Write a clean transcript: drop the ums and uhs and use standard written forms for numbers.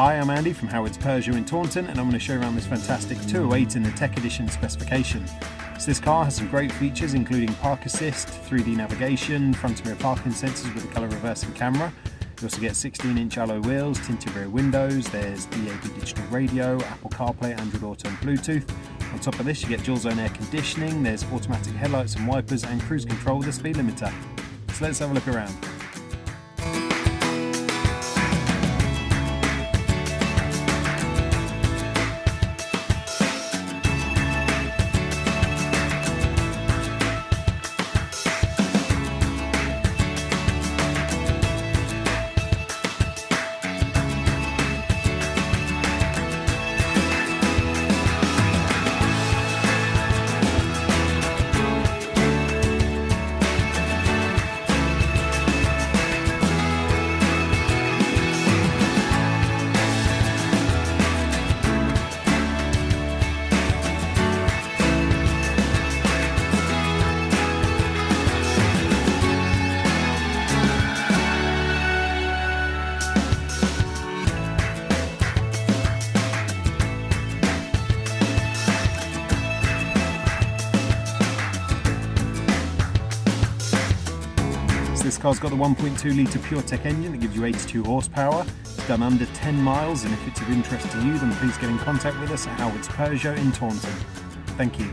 Hi, I'm Andy from Howard's Peugeot in Taunton, and I'm going to show you around this fantastic 208 in the Tech Edition specification. So this car has some great features including park assist, 3D navigation, front and rear parking sensors with a colour reversing camera. You also get 16-inch alloy wheels, tinted rear windows, there's DAB digital radio, Apple CarPlay, Android Auto and Bluetooth. On top of this you get dual zone air conditioning, there's automatic headlights and wipers and cruise control with a speed limiter. So let's have a look around. This car's got the 1.2 litre PureTech engine that gives you 82 horsepower. It's done under 10 miles, and if it's of interest to you, then please get in contact with us at Howard's Peugeot in Taunton. Thank you.